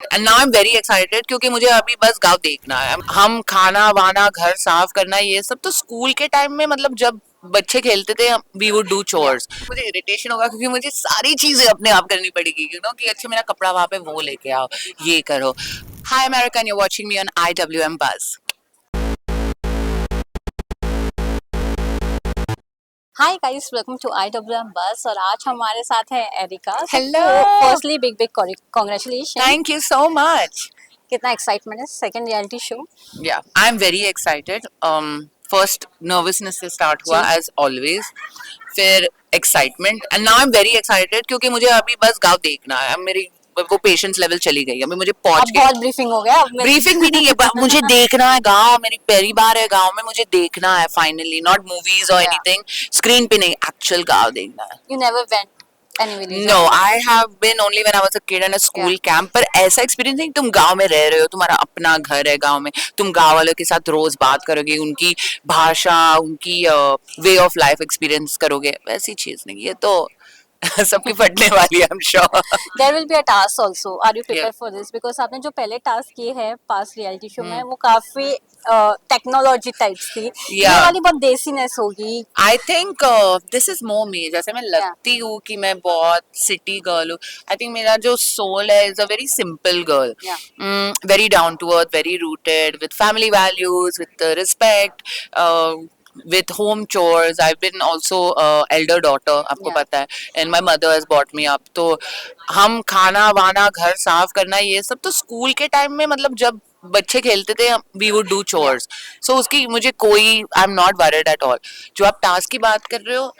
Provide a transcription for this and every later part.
And now I am very excited क्योंकि मुझे अभी बस गाँव देखना है। हम खाना वाना घर साफ करना ये सब तो स्कूल के टाइम में मतलब जब बच्चे खेलते थे we would do Yeah. Chores. मुझे इरिटेशन होगा क्योंकि मुझे सारी चीजें अपने आप करनी पड़ेगी यू नो कि अच्छा मेरा कपड़ा वहां पे वो लेके आओ ये करो। Hi American, you watching me on IWM Buzz. Hi guys, welcome to IWM Buzz. और आज हमारे साथ है Erica. So hello. Firstly big big congratulation. Thank you so much. कितना एक्साइटमेंट है second reality show. Yeah I am very excited. First nervousness से start हुआ जी। एज ऑलवेज, फिर excitement and now I am very excited क्योंकि मुझे अभी बस गाँव देखना है। अब मेरी वो पेशेंस लेवल चली गई, अभी मुझे पहुंच अब गई। बहुत ब्रीफिंग हो गया अब मैं। ब्रीफिंग भी नहीं है, मुझे देखना है गाँव। मेरी पहली बार है गाँव में, मुझे देखना है फाइनली, नॉट मूवीज और या एनीथिंग स्क्रीन पे नहीं, एक्चुअल गाँव देखना है। You never went any village no, right. I have been only when I was a kid in a yeah school camp, पर ऐसा एक्सपीरियंस नहीं तुम गांव में रह रहे हो, तुम्हारा अपना घर है गांव में, तुम गांव वालों के साथ रोज बात करोगे, उनकी भाषा, उनकी वे ऑफ लाइफ एक्सपीरियंस करोगे, वैसी चीज नहीं ये तो सबकी फटने वाली है I am sure. There will be a task also. Are you prepare for this? Because आपने जो पहले टास्क किए हैं पास्ट रियलिटी शो में वो काफी टेक्नोलॉजी टाइप्स थी। ये या वाली बहुत देसीनेस होगी। I think this is more me, जैसे मैं या लगती हूँ कि मैं बहुत सिटी गर्ल हूँ, आई थिंक मेरा जो सोल है is a very simple girl, yeah very down to earth, very rooted with family values, with respect, with home chores. I've been also elder daughter, आपको या पता है, and my mother has brought me up. तो हम खाना वाना घर साफ करना ये सब तो स्कूल के टाइम में मतलब जब बच्चे खेलते थे वी वुड डू या चोर्स। सो उसकी मुझे कोई, I am not worried at all. जो आप टास्क की बात कर रहे हो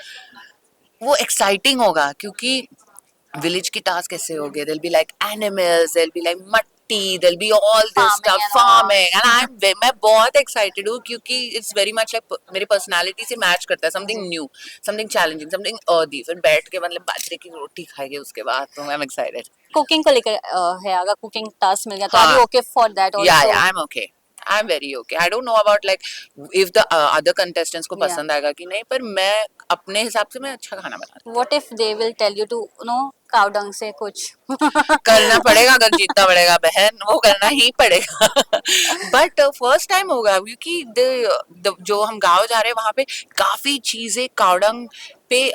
वो एक्साइटिंग होगा क्योंकि विलेज की टास्क कैसे हो गए, they'll be like animals, they'll be like मट्टी, they'll be all this farming stuff, and all. farming, and मैं बहुत एक्साइटेड हूँ क्योंकि it's very much like मेरी पर्सनालिटी से मैच करता है, जी। something new, something challenging, something earthy, फिर बैठ के मतलब बाजरे की रोटी खाएंगे उसके बाद, तो I'm excited। कुकिंग को लेकर है, अगर कुकिंग टास्क मिल गया तो आर हाँ, you okay for that yeah, also? I'm okay, I'm very okay। I don't know about like if the other contestants को या पसंद आएगा कि नहीं, पर मैं अपने हिसाब से मैं अच्छा खाना बनाती हूँ। What if they will tell you to know cow dung से कुछ? करना पड़ेगा, अगर जीतना पड़ेगा बहन वो करना ही पड़ेगा। बट फर्स्ट टाइम होगा क्योंकि जो हम गाँव जा रहे हैं वहां पे काफी चीजें कावड़ंग पे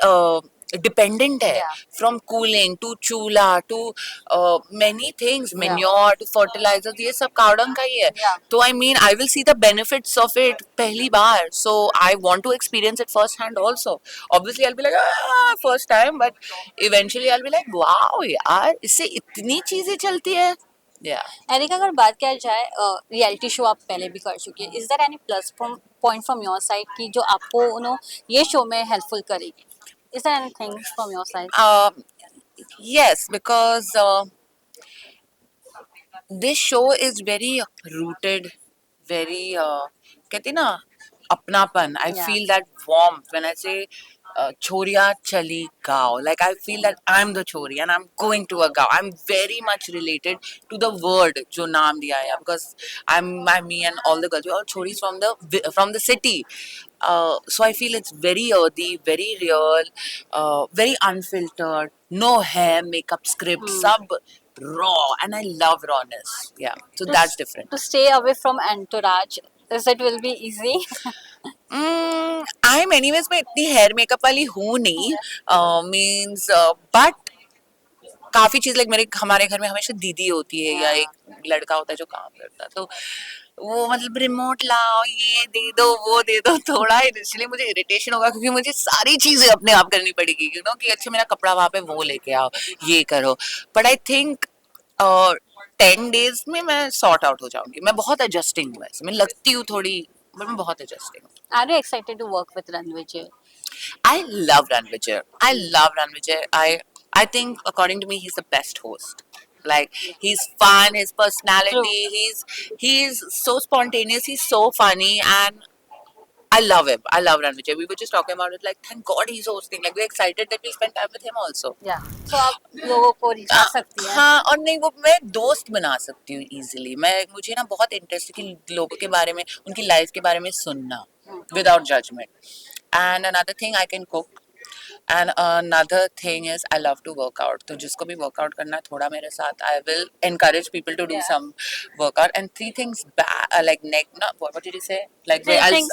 डिपेंडेंट है, या फ्रॉम कूलिंग टू चूल्हा to many things, yeah manure to fertilisers, ये सब कावड़ंग का ही है। या तो I mean I will see the benefits of it पहली बार, so I want to experience it first hand also. Obviously I will be like first time, but eventually I will be like wow यार, इससे इतनी चीजें चलती है। या areca, अगर बात किया जाए रियलिटी शो आप पहले भी कर चुकी है, is there any plus point from your side की जो आपको नो ये शो में हेल्पफुल करेगी? Is there anything from your side? yes, because this show is very rooted, very कहते हैं ना अपनापन, I या feel that warmth when I say छोरिया चली गाँव, like I feel that I'm the chori and I'm going to a गाँव, I'm very much related to the word जो नाम दिया है, because me and all the girls, we're all choris from the city, so I feel it's very earthy, very real, very unfiltered, no hair makeup script, सब raw, and I love rawness. Yeah, so that's different. To stay away from entourage, is it will be easy? I am anyways, मैं इतनी hair makeup वाली हूँ नहीं, means but काफी चीज like मेरे हमारे घर में हमेशा दीदी होती है या एक लड़का होता है जो काम करता है, तो वो मतलब रिमोट लाओ, ये दे दो वो दे दो, थोड़ा इनिशियली मुझे इरिटेशन होगा क्योंकि मुझे सारी चीजें अपने आप करनी पड़ेगी यू नो कि अच्छा मेरा कपड़ा वहां पे वो लेके आओ ये करो, बट आई थिंक 10 days में मैं सॉर्ट आउट हो जाऊंगी। मैं बहुत एडजस्टिंग हूँ, वैसे मैं लगती हूँ थोड़ी, बट मैं बहुत एडजस्टिंग हूँ। Are you excited to work with Ranvijay? I love Ranvijay. I love Ranvijay. I think according to me he's the best host. Like he's fun, his True. personality, he's so spontaneous, he's so funny, and I love him. I love Ranvijay. We were just talking about it. Like, thank God he's hosting. Like, we're excited that we'll spend time with him also. या सो आप लोगों को रिझा सकती हैं। हाँ, और नहीं वो मैं दोस्त बना सकती हूँ इजीली। मैं मुझे ना बहुत इंटरेस्ट है कि लोगों के बारे में, उनकी लाइफ के बारे में सुनना, without judgement. And another thing, I can cook, And another thing is I love to work out. तो जिसको भी workout करना है थोड़ा मेरे साथ, I will encourage people to do Yeah. some workout. And three things like neck, no, what did you say? Like Three I'll things.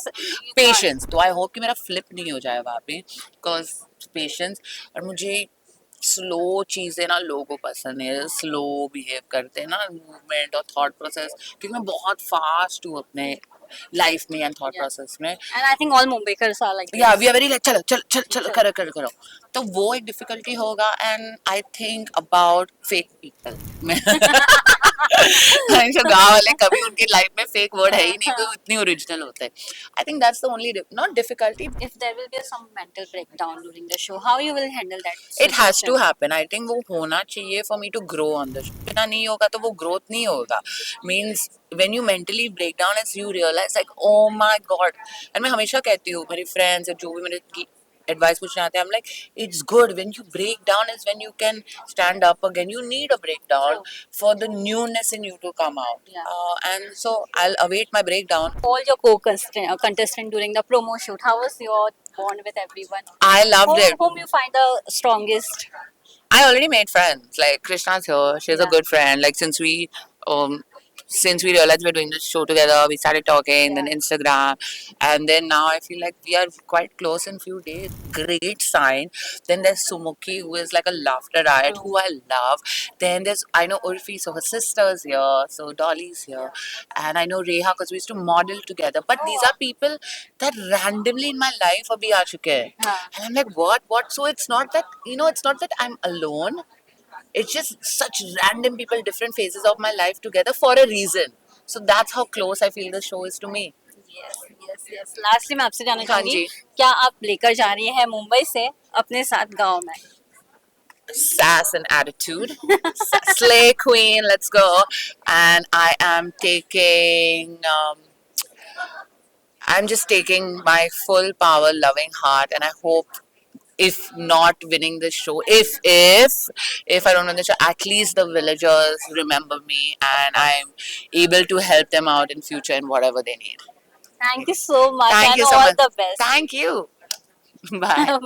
patience. तो I hope कि मेरा flip नहीं हो जाए वहाँ पे, because patience. और मुझे स्लो चीज़ें ना लोगों को पसंद है, स्लो बिहेव करते हैं ना, मूवमेंट और थॉट प्रोसेस, क्योंकि मैं बहुत फास्ट हूँ अपने लाइफ में एंड थॉट Yeah. प्रोसेस में. And I think all Mumbaikars are like या this. We are very like चलो चलो चलो चलो चलो. करो करो करो. तो वो एक डिफिकल्टी होगा. And I think about fake people. हमेशा गाँव वाले कभी उनकी लाइफ में फेक वर्ड है ही नहीं, वो इतनी ओरिजिनल होते हैं. I think that's the only not difficulty. If there will be some mental breakdown during the show, how you will handle that it has to situation? Happen. I think वो होना चाहिए for me to grow on the show. बिना नहीं होगा तो वो growth नहीं होगा. Means when you mentally break down as you realize like oh my god. and मैं हमेशा कहती हूँ मेरी friends और जो भी मेरे एडवाइस पूछने आते हैं, I'm like it's good when you break down is when you can stand up again. You need a breakdown True. for the newness in you to come out. Yeah. And so I'll await my breakdown. All your co-contestant during the promo shoot, how was your bond with everyone? I loved it. Whom you find the strongest? I already made friends. Like Krishna's here. She's a Yeah. good friend. Like um since we realized we're doing this show together, we started talking, then Yeah. Instagram, and then now I feel like we are quite close in few days. Great sign. Then there's Sumuki, who is like a laughter riot, True. who I love. Then there's I know Urfi, so her sister's here, so Dolly's here, and I know Reha because we used to model together. But these are people that randomly in my life abhi aa chuke hain. हाँ. And I'm like, what? So it's not that, it's not that I'm alone. It's just such random people, different phases of my life together for a reason. So that's how close I feel the show is to me. Yes, yes, yes. Lastly, मैं आपसे जानना हाँ चाहूंगी, जी. क्या आप लेकर जा रही हैं मुंबई से अपने साथ गांव में? Sass and attitude. Slay queen, let's go. And I am taking, I'm just taking my full power, loving heart, and I hope if not winning this show, if I don't win the show, at least the villagers remember me and I'm able to help them out in future in whatever they need. Thank you so much Thank and you so all much. the best. Thank you. Bye.